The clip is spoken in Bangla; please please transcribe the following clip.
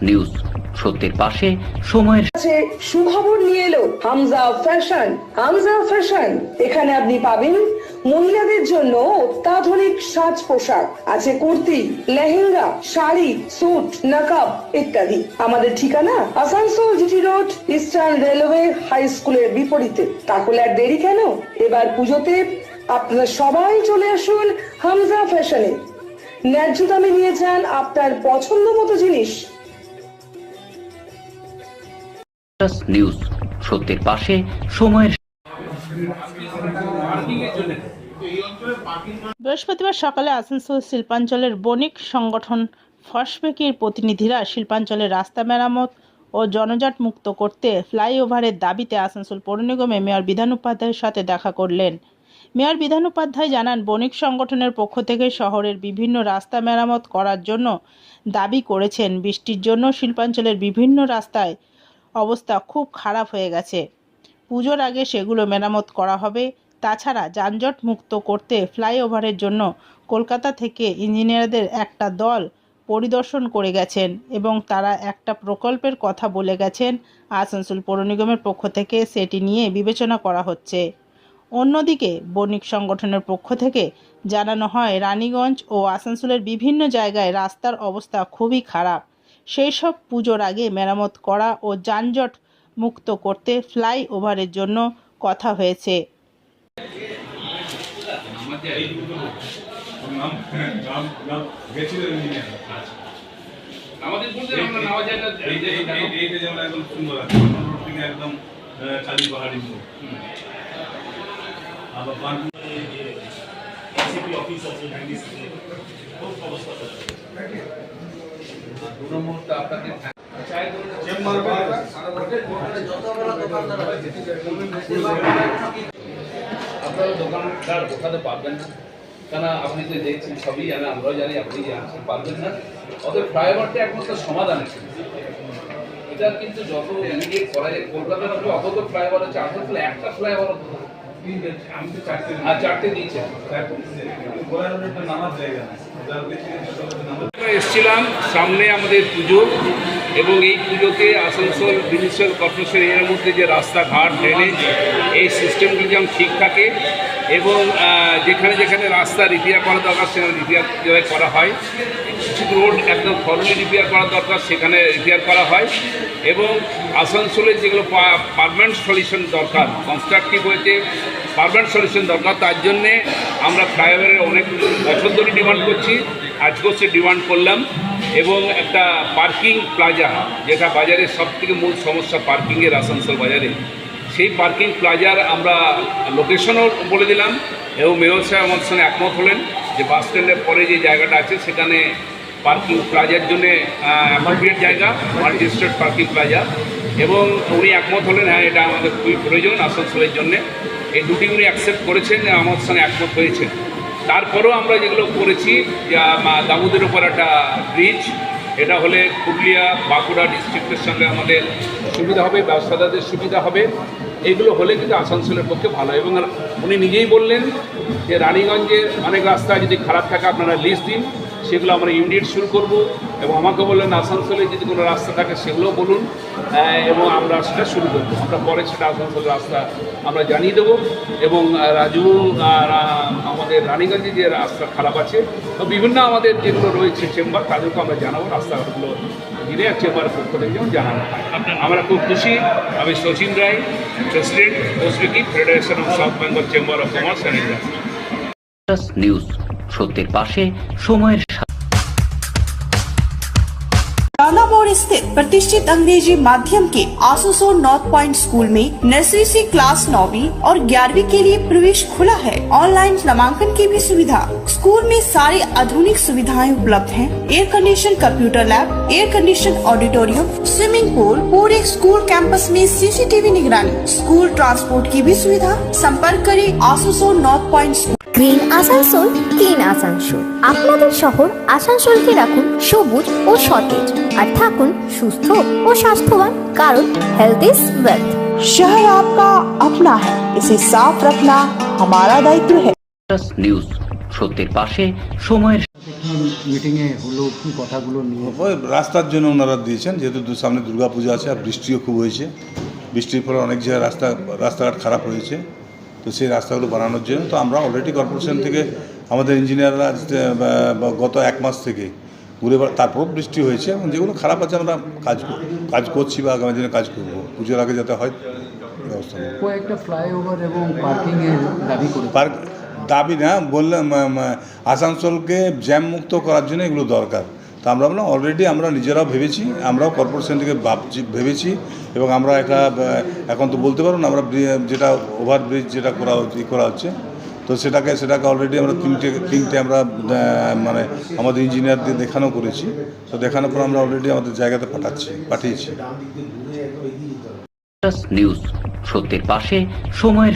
নিউজ সত্যের পাশে সময়ের সুখবর নিয়ে এলো হামজা ফ্যাশন। হামজা ফ্যাশন, এখানে আপনি পাবেন মহিলাদের জন্য অত্যাধুনিক সাজ পোশাক, আছে কুর্তি, লেহেঙ্গা, শাড়ি, স্যুট, নকাব ইত্যাদি। আমাদের ঠিকানা Asansol GT Road, Eastern Railway high স্কুলের বিপরীতে। তাহলে আর দেরি কেন, এবার পুজোতে আপনারা সবাই চলে আসুন হামজা ফ্যাশনে। ন্যায্য দামে নিয়ে যান আপনার পছন্দ মতো জিনিস। নিউজ সত্যের পাশে সময়ের। বৃহস্পতিবার সকালে আসানসোল শিল্পাঞ্চলের বণিক সংগঠন ফসবেকির প্রতিনিধিরা শিল্পাঞ্চলের রাস্তা মেরামত ও জনজট মুক্ত করতে ফ্লাইওভারের দাবিতে আসানসোল পৌর নিগমে মেয়র বিধান উপাধ্যায়ের সাথে দেখা করলেন। মেয়র বিধান উপাধ্যায় জানান, বণিক সংগঠনের পক্ষ থেকে শহরের বিভিন্ন রাস্তা মেরামত করার জন্য দাবি করেছেন। বৃষ্টির জন্য শিল্পাঞ্চলের বিভিন্ন রাস্তায় অবস্থা খুব খারাপ হয়ে গেছে। পুজোর আগে সেগুলো মেরামত করা হবে। তাছাড়া যানজট মুক্ত করতে ফ্লাইওভারের জন্য কলকাতা থেকে ইঞ্জিনিয়ারদের একটা দল পরিদর্শন করে গেছেন এবং তারা একটা প্রকল্পের কথা বলে গেছেন। আসানসোল পৌর নিগমের পক্ষ থেকে সেটি নিয়ে বিবেচনা করা হচ্ছে। অন্যদিকে বণিক সংগঠনের পক্ষ থেকে জানানো হয়, রানীগঞ্জ ও আসানসোলের বিভিন্ন জায়গায় রাস্তার অবস্থা খুবই খারাপ। সেই সব পুজোর আগে মেরামত করা ও যানজট মুক্ত করতে ফ্লাইওভারের জন্য কথা হয়েছে। আমাদের বলতে আমরা নেওয়া যায় না, এইটা যেমন একদম সুন্দর আছে, একদম খালি পাহাড়ি আবার এসিপি অফিস আছে, খুব অবস্থা দুটো মুহূর্তে আপনাদের আপনারা দোকানদার বোঝাতে পারবেন না, কেন আপনি তো দেখছেন সবই জানেন, আমরাও জানি, আপনি জানছেন, পারবেন না। অতএব ফ্লাইওভারটা একমাত্র সমাধান আছে। এটা কিন্তু যত ইমিডিয়েট করা যায়, কলকাতার মধ্যে অত তো ফ্লাইওভার আছে, আসলে একটা ফ্লাইওভার আমি তো চারটে দিয়েছেন। এসেছিলাম, সামনে আমাদের পুজো এবং এই পুজোতে আসানসোল মিউনিসিপ্যাল কর্পোরেশন এর মধ্যে যে রাস্তাঘাট, ড্রেনেজ, এই সিস্টেমগুলি যেমন ঠিক থাকে এবং যেখানে যেখানে রাস্তা রিপেয়ার করা দরকার সেখানে রিপেয়ার করা হয়। কিছু রোড একদম থরলি রিপেয়ার করা দরকার সেখানে রিপেয়ার করা হয় এবং আসানসোলের যেগুলো পারমানেন্ট সলিউশন দরকার, কনস্ট্রাকটিভ হয়েছে পারমানেন্ট সলিউশন দরকার, তার জন্যে আমরা ফ্লাইওভারের অনেক বছর ধরে ডিমান্ড করছি। আজকেও সে ডিমান্ড করলাম এবং একটা পার্কিং প্লাজা, যেটা বাজারের সবথেকে মূল সমস্যা পার্কিংয়ের আসানসোল বাজারে, সেই পার্কিং প্লাজার আমরা লোকেশনও বলে দিলাম এবং মেয়র সাহেব আমাদের সঙ্গে একমত হলেন যে বাস স্ট্যান্ডের পরে যে জায়গাটা আছে সেখানে পার্কিং প্লাজার জন্যে অ্যাপ্রোপ্রিয়েট জায়গা, মাল্টি স্টেট পার্কিং প্লাজা, এবং উনি একমত হলেন হ্যাঁ এটা আমাদের খুবই প্রয়োজন আসানসোলের জন্যে। এই দুটি উনি অ্যাকসেপ্ট করেছেন, আমার সঙ্গে একমত হয়েছেন। তারপরেও আমরা যেগুলো করেছি, দামোদের উপর একটা ব্রিজ, এটা হলে পুরুলিয়া বাঁকুড়া ডিস্ট্রিক্টের সঙ্গে আমাদের সুবিধা হবে, ব্যবসাদারদের সুবিধা হবে। এইগুলো হলে কিন্তু আসানসোলের পক্ষে ভালো। এবং উনি নিজেই বললেন যে রানীগঞ্জের অনেক রাস্তা যদি খারাপ থাকে আপনারা লিস্ট দিন, সেগুলো আমরা ইমিডিয়েট শুরু করব। এবং আমাকে বললেন আসানসোলে যদি কোনো রাস্তা থাকে সেগুলো বলুন এবং আমরা সেটা শুরু করব। আমরা পরে সেটা আসানসোলের রাস্তা আমরা জানিয়ে দেবো। এবং রাজু আমাদের রানীগঞ্জে যে রাস্তা খারাপ আছে বিভিন্ন আমাদের যেগুলো রয়েছে চেম্বার, তাদেরকে আমরা জানাবো রাস্তাগুলো দিনে চেম্বারের পক্ষ থেকে যেমন জানানো হয়। আমরা খুব খুশি। আমি Sachin Roy, president FOSBECCI federation of south Bengal chamber of commerce and industry. News সত্যের পাশে সময়ের। रानाबोर स्थित प्रतिष्ठित अंग्रेजी माध्यम के आसुसोल नॉर्थ पॉइंट स्कूल में नर्सरी से क्लास 9वीं और 11वीं के लिए प्रवेश खुला है। ऑनलाइन नामांकन की भी सुविधा। स्कूल में सारी आधुनिक सुविधाएं उपलब्ध हैं। Air condition computer lab, air condition auditorium, swimming pool, पूरे स्कूल कैंपस में सीसीटीवी निगरानी, स्कूल ट्रांसपोर्ट की भी सुविधा। संपर्क करें Asansol north point school. Green Asansol, clean Asansol. আপনাদের শহর আসানসোলকে রাখুন সবুজ ও সতেজ, আর থাকুন সুস্থ ও স্বাস্থ্যবান, কারণ হেলথ ইজ ওয়েলথ। शहर आपका अपना है, इसे साफ रखना हमारा दायित्व है। নিউজ সত্যের পাশে সময়ের। মিটিংয়ে হলো কি কথাগুলো নিয়ে? ওই রাস্তার জন্য ওনারা দিয়েছেন, যেহেতু সামনে দুর্গাপূজা আছে আর বৃষ্টিও খুব হয়েছে, বৃষ্টির ফলে অনেক জায়গায় রাস্তাঘাট খারাপ হয়েছে, তো সেই রাস্তাগুলো বানানোর জন্য তো আমরা অলরেডি কর্পোরেশন থেকে আমাদের ইঞ্জিনিয়াররা গত 1 মাস থেকে ঘুরে তারপর বৃষ্টি হয়েছে এবং যেগুলো খারাপ আছে আমরা কাজ করছি বা আগামী দিনে কাজ করবো, পুজোর আগে যাতে হয় ব্যবস্থা নেব। কয়েকটা ফ্লাইওভার এবং পার্কিংয়ের দাবি করে দাবি না বললাম, আসানসোলকে জ্যাম মুক্ত করার জন্য এগুলো দরকার। তা আমরা বললাম অলরেডি আমরা নিজেরাও ভেবেছি, আমরাও কর্পোরেশন থেকে ভেবেছি এবং আমরা এখন তো বলতে পারবো না, আমরা যেটা ওভারব্রিজ যেটা করা হচ্ছে, তো সেটাকে অলরেডি আমরা তিনটে আমরা মানে আমাদের ইঞ্জিনিয়ারদের দেখানো করেছি, তো দেখানোর পর আমরা অলরেডি আমাদের জায়গাতে পাঠিয়েছি। নিউজ সত্যের পাশে সময়ের